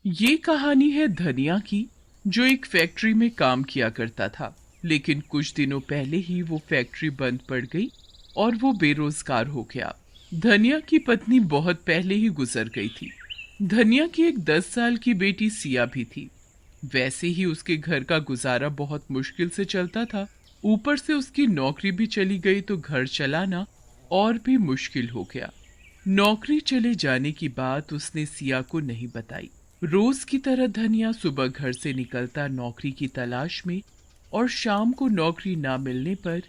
ये कहानी है धनिया की, जो एक फैक्ट्री में काम किया करता था। लेकिन कुछ दिनों पहले ही वो फैक्ट्री बंद पड़ गई और वो बेरोजगार हो गया। धनिया की पत्नी बहुत पहले ही गुजर गई थी। धनिया की एक 10 साल की बेटी सिया भी थी। वैसे ही उसके घर का गुजारा बहुत मुश्किल से चलता था। ऊपर से उसकी नौकरी भी चली गई तो घर चलाना और भी मुश्किल हो गया। नौकरी चले जाने की बात उसने सिया को नहीं बताई। रोज की तरह धनिया सुबह घर से निकलता नौकरी की तलाश में और शाम को नौकरी ना मिलने पर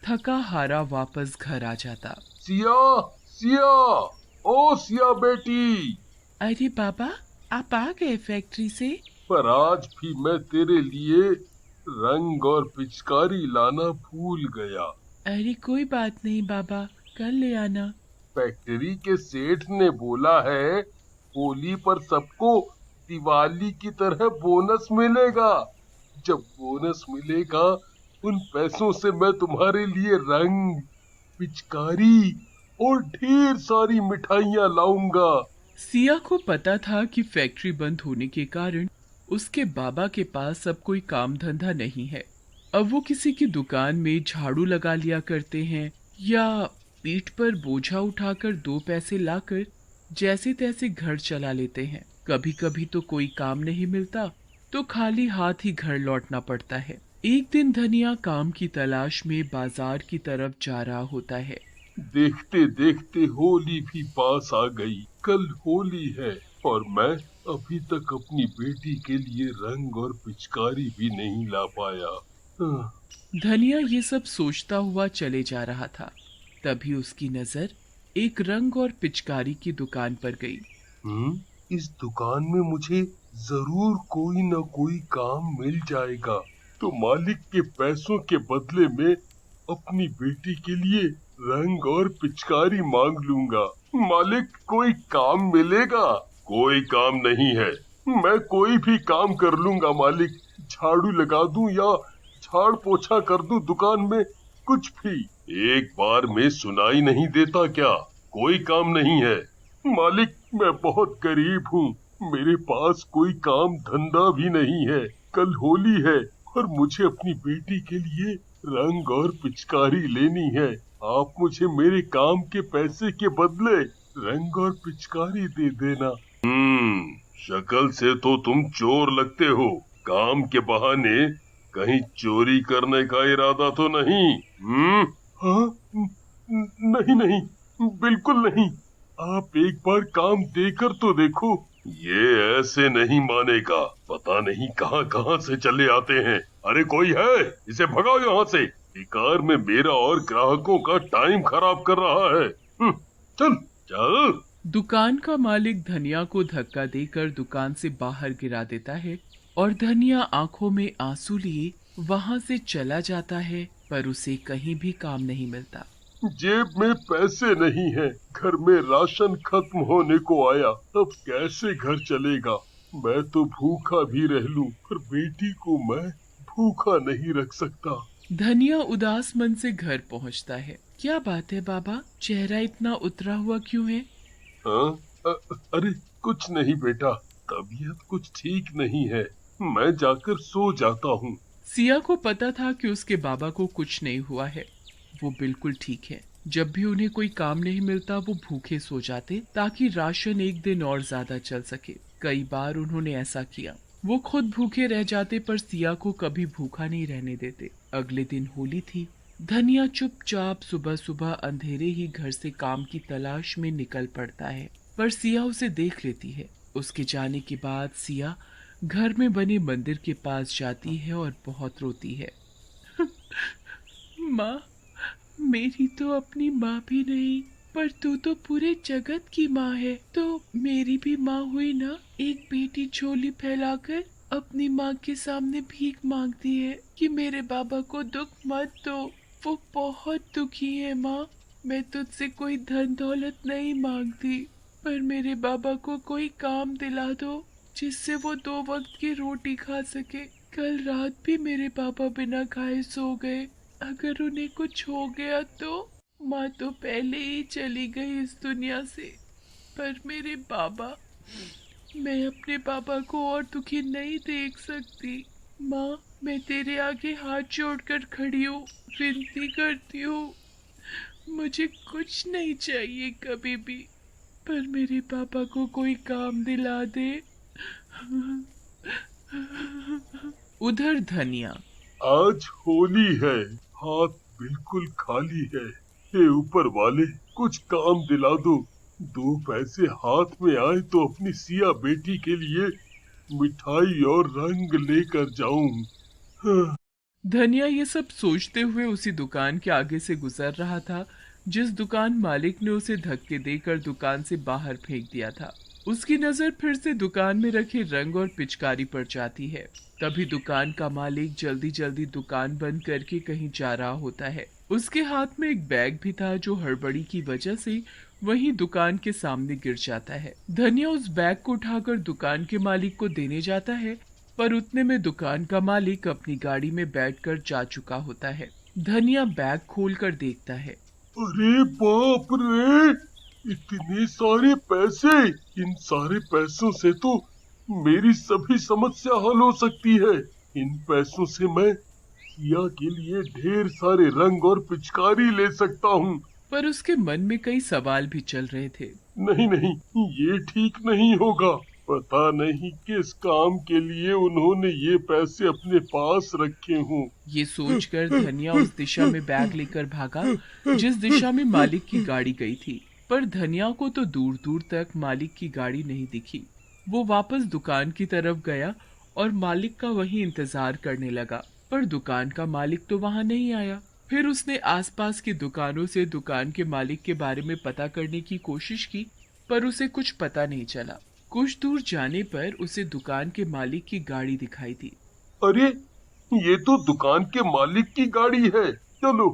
थका हारा वापस घर आ जाता। सिया, सिया, ओ सिया बेटी। अरे बाबा, आप आ गए फैक्ट्री से? पर आज भी मैं तेरे लिए रंग और पिचकारी लाना भूल गया। अरे कोई बात नहीं बाबा, कल ले आना। फैक्ट्री के सेठ ने बोला है होली पर सबको दिवाली की तरह बोनस मिलेगा। जब बोनस मिलेगा उन पैसों से मैं तुम्हारे लिए रंग, पिचकारी और ढेर सारी मिठाइयाँ लाऊंगा। सिया को पता था कि फैक्ट्री बंद होने के कारण उसके बाबा के पास अब कोई काम धंधा नहीं है। अब वो किसी की दुकान में झाड़ू लगा लिया करते हैं या पीठ पर बोझा उठाकर 2 पैसे लाकर जैसे तैसे घर चला लेते हैं। कभी कभी तो कोई काम नहीं मिलता तो खाली हाथ ही घर लौटना पड़ता है। एक दिन धनिया काम की तलाश में बाजार की तरफ जा रहा होता है। देखते देखते होली भी पास आ गई। कल होली है और मैं अभी तक अपनी बेटी के लिए रंग और पिचकारी भी नहीं ला पाया। हाँ। धनिया ये सब सोचता हुआ चले जा रहा था। तभी उसकी नजर एक रंग और पिचकारी की दुकान पर गई। इस दुकान में मुझे जरूर कोई न कोई काम मिल जाएगा। तो मालिक के पैसों के बदले में अपनी बेटी के लिए रंग और पिचकारी मांग लूंगा। मालिक, कोई काम मिलेगा? कोई काम नहीं है। मैं कोई भी काम कर लूंगा मालिक। झाड़ू लगा दूं या झाड़ पोछा कर दूं दुकान में, कुछ भी। एक बार में सुनाई नहीं देता क्या? कोई काम नहीं है। मालिक, मैं बहुत गरीब हूँ। मेरे पास कोई काम धंधा भी नहीं है। कल होली है और मुझे अपनी बेटी के लिए रंग और पिचकारी लेनी है। आप मुझे मेरे काम के पैसे के बदले रंग और पिचकारी दे देना। शक्ल से तो तुम चोर लगते हो। काम के बहाने कहीं चोरी करने का इरादा तो नहीं? हाँ, नहीं नहीं, बिल्कुल नहीं। आप एक बार काम देकर तो देखो। ये ऐसे नहीं मानेगा। पता नहीं कहाँ कहाँ से चले आते हैं। अरे कोई है? इसे भगाओ यहाँ से। बेकार में मेरा और ग्राहकों का टाइम खराब कर रहा है। चल चल। दुकान का मालिक धनिया को धक्का देकर दुकान से बाहर गिरा देता है और धनिया आंखों में आंसू लिए वहां से चला जाता है, पर उसे कहीं भी काम नहीं मिलता। जेब में पैसे नहीं है, घर में राशन खत्म होने को आया, अब कैसे घर चलेगा? मैं तो भूखा भी रह लूं, पर बेटी को मैं भूखा नहीं रख सकता। धनिया उदास मन से घर पहुंचता है। क्या बात है बाबा, चेहरा इतना उतरा हुआ क्यों है? हाँ? अरे कुछ नहीं बेटा, तबीयत कुछ ठीक नहीं है। मैं जाकर सो जाता हूँ। सिया को पता था कि उसके बाबा को कुछ नहीं हुआ है। वो बिल्कुल ठीक है। जब भी उन्हें कोई काम नहीं मिलता वो भूखे सो जाते ताकि राशन एक दिन और ज्यादा चल सके। कई बार उन्होंने ऐसा किया। वो खुद भूखे रह जाते पर सिया को कभी भूखा नहीं रहने देते। अगले दिन होली थी। धनिया चुपचाप सुबह सुबह अंधेरे ही घर से काम की तलाश में निकल पड़ता है, पर सिया उसे देख लेती है। उसके जाने के बाद सिया घर में बने मंदिर के पास जाती है और बहुत रोती है। माँ, मेरी तो अपनी माँ भी नहीं, पर तू तो पूरे जगत की माँ है, तो मेरी भी माँ हुई ना। एक बेटी झोली फैलाकर अपनी माँ के सामने भीख मांगती है कि मेरे बाबा को दुख मत दो, वो बहुत दुखी है। माँ, मैं तुझसे कोई धन दौलत नहीं मांगती, पर मेरे बाबा को कोई काम दिला दो जिससे वो 2 वक्त की रोटी खा सके। कल रात भी मेरे पापा बिना खाए सो गए। अगर उन्हें कुछ हो गया तो? माँ तो पहले ही चली गई इस दुनिया से, पर मेरे बाबा मैं अपने पापा को और दुखी नहीं देख सकती। माँ, मैं तेरे आगे हाथ जोड़कर खड़ी हूँ, विनती करती हूँ। मुझे कुछ नहीं चाहिए कभी भी, पर मेरे पापा को कोई काम दिला दे। उधर धनिया। आज होली है, हाथ बिल्कुल खाली है। हे ऊपर वाले, कुछ काम दिला दो। 2 पैसे हाथ में आए तो अपनी सिया बेटी के लिए मिठाई और रंग लेकर जाऊं। हाँ। धनिया ये सब सोचते हुए उसी दुकान के आगे से गुजर रहा था जिस दुकान मालिक ने उसे धक्के देकर दुकान से बाहर फेंक दिया था। उसकी नजर फिर से दुकान में रखे रंग और पिचकारी पर जाती है। तभी दुकान का मालिक जल्दी जल्दी दुकान बंद करके कहीं जा रहा होता है। उसके हाथ में एक बैग भी था जो हड़बड़ी की वजह से वहीं दुकान के सामने गिर जाता है। धनिया उस बैग को उठाकर दुकान के मालिक को देने जाता है, पर उतने में दुकान का मालिक अपनी गाड़ी में बैठकर जा चुका होता है। धनिया बैग खोलकर देखता है। अरे बाप रे, इतने सारे पैसे! इन सारे पैसों से तो मेरी सभी समस्या हल हो सकती है। इन पैसों से मैं सिया के लिए ढेर सारे रंग और पिचकारी ले सकता हूँ। पर उसके मन में कई सवाल भी चल रहे थे। नहीं नहीं, ये ठीक नहीं होगा। पता नहीं किस काम के लिए उन्होंने ये पैसे अपने पास रखे हों। ये सोचकर धनिया उस दिशा में बैग लेकर भागा जिस दिशा में मालिक की गाड़ी गई थी। पर धनिया को तो दूर दूर तक मालिक की गाड़ी नहीं दिखी। वो वापस दुकान की तरफ गया और मालिक का वहीं इंतजार करने लगा, पर दुकान का मालिक तो वहां नहीं आया। फिर उसने आसपास की दुकानों से दुकान के मालिक के बारे में पता करने की कोशिश की, पर उसे कुछ पता नहीं चला। कुछ दूर जाने पर उसे दुकान के मालिक की गाड़ी दिखाई दी। अरे, ये तो दुकान के मालिक की गाड़ी है। चलो,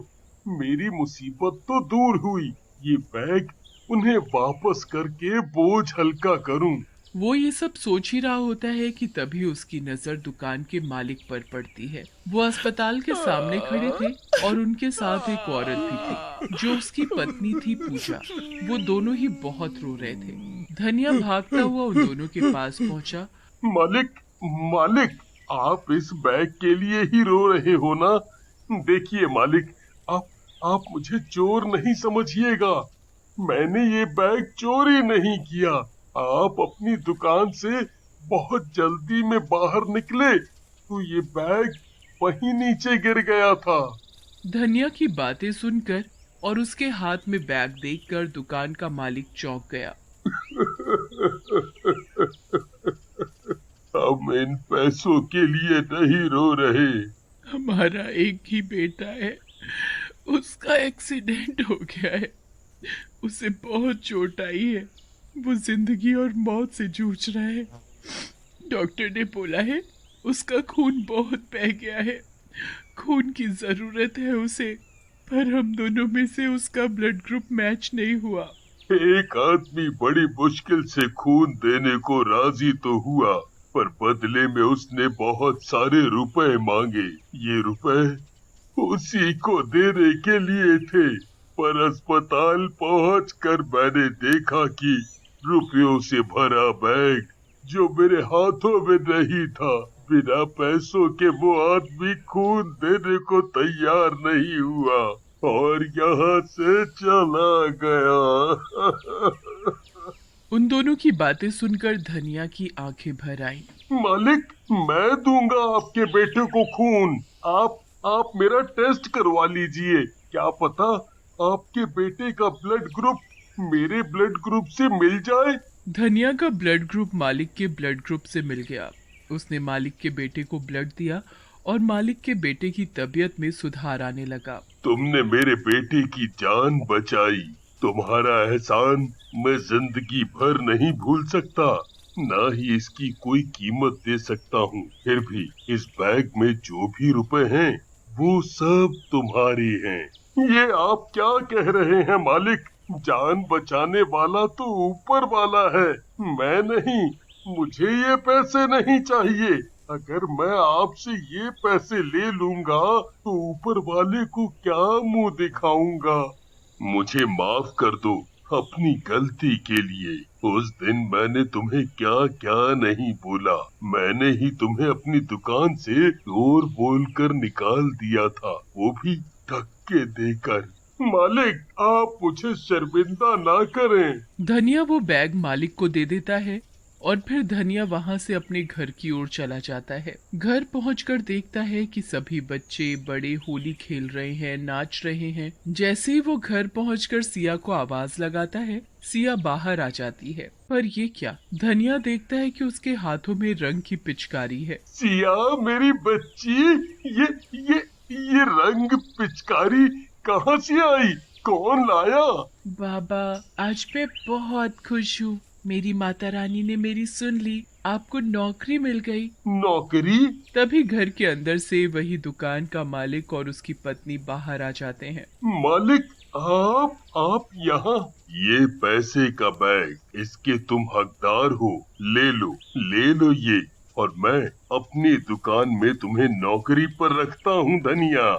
मेरी मुसीबत तो दूर हुई। ये बैग उन्हें वापस करके बोझ हल्का करूं। वो ये सब सोच ही रहा होता है कि तभी उसकी नजर दुकान के मालिक पर पड़ती है। वो अस्पताल के सामने खड़े थे और उनके साथ एक औरत भी थी जो उसकी पत्नी थी पूजा। वो दोनों ही बहुत रो रहे थे। धनिया भागता हुआ उन दोनों के पास पहुंचा। मालिक, मालिक, आप इस बैग के लिए ही रो रहे हो ना? देखिए मालिक, आप आप मुझे चोर नहीं समझिएगा। मैंने ये बैग चोरी नहीं किया। आप अपनी दुकान से बहुत जल्दी में बाहर निकले तो ये बैग वहीं नीचे गिर गया था। धनिया की बातें सुनकर और उसके हाथ में बैग देखकर दुकान का मालिक चौंक गया। हम इन पैसों के लिए नहीं रो रहे। हमारा एक ही बेटा है, उसका एक्सीडेंट हो गया है। उसे बहुत चोट आई है। वो जिंदगी और मौत से जूझ रहा है। डॉक्टर ने बोला है उसका खून बहुत बह गया है। खून की जरूरत है उसे, पर हम दोनों में से उसका ब्लड ग्रुप मैच नहीं हुआ। एक आदमी बड़ी मुश्किल से खून देने को राजी तो हुआ, पर बदले में उसने बहुत सारे रुपए मांगे। ये रुपए उसी को देने के लिए थे, पर अस्पताल पहुंचकर मैंने देखा कि रुपयों से भरा बैग जो मेरे हाथों में नहीं था, बिना पैसों के वो आदमी खून देने को तैयार नहीं हुआ और यहाँ से चला गया। उन दोनों की बातें सुनकर धनिया की आंखें भर आई। मालिक, मैं दूंगा आपके बेटे को खून। आप मेरा टेस्ट करवा लीजिए। क्या पता आपके बेटे का ब्लड ग्रुप मेरे ब्लड ग्रुप से मिल जाए। धनिया का ब्लड ग्रुप मालिक के ब्लड ग्रुप से मिल गया। उसने मालिक के बेटे को ब्लड दिया और मालिक के बेटे की तबीयत में सुधार आने लगा। तुमने मेरे बेटे की जान बचाई। तुम्हारा एहसान मैं जिंदगी भर नहीं भूल सकता, ना ही इसकी कोई कीमत दे सकता हूँ। फिर भी इस बैग में जो भी रुपए हैं वो सब तुम्हारे हैं। ये आप क्या कह रहे हैं मालिक? जान बचाने वाला तो ऊपर वाला है, मैं नहीं। मुझे ये पैसे नहीं चाहिए। अगर मैं आपसे ये पैसे ले लूंगा तो ऊपर वाले को क्या मुंह दिखाऊंगा? मुझे माफ कर दो, अपनी गलती के लिए। उस दिन मैंने तुम्हें क्या क्या नहीं बोला। मैंने ही तुम्हें अपनी दुकान से चोर बोलकर निकाल दिया था, वो भी धक्के देकर। मालिक, आप मुझे शर्मिंदा ना करें। धनिया वो बैग मालिक को दे देता है और फिर धनिया वहां से अपने घर की ओर चला जाता है। घर पहुंचकर देखता है कि सभी बच्चे बड़े होली खेल रहे हैं, नाच रहे हैं। जैसे ही वो घर पहुंचकर सिया को आवाज लगाता है, सिया बाहर आ जाती है। पर ये क्या? धनिया देखता है कि उसके हाथों में रंग की पिचकारी है। सिया मेरी बच्ची, ये रंग पिचकारी कहाँ से आई? कौन लाया? बाबा, आज मैं बहुत खुश हूँ। मेरी माता रानी ने मेरी सुन ली, आपको नौकरी मिल गई। नौकरी? तभी घर के अंदर से वही दुकान का मालिक और उसकी पत्नी बाहर आ जाते हैं। मालिक, आप यहाँ? ये पैसे का बैग, इसके तुम हकदार हो। ले लो ये, और मैं अपनी दुकान में तुम्हें नौकरी पर रखता हूँ धनिया।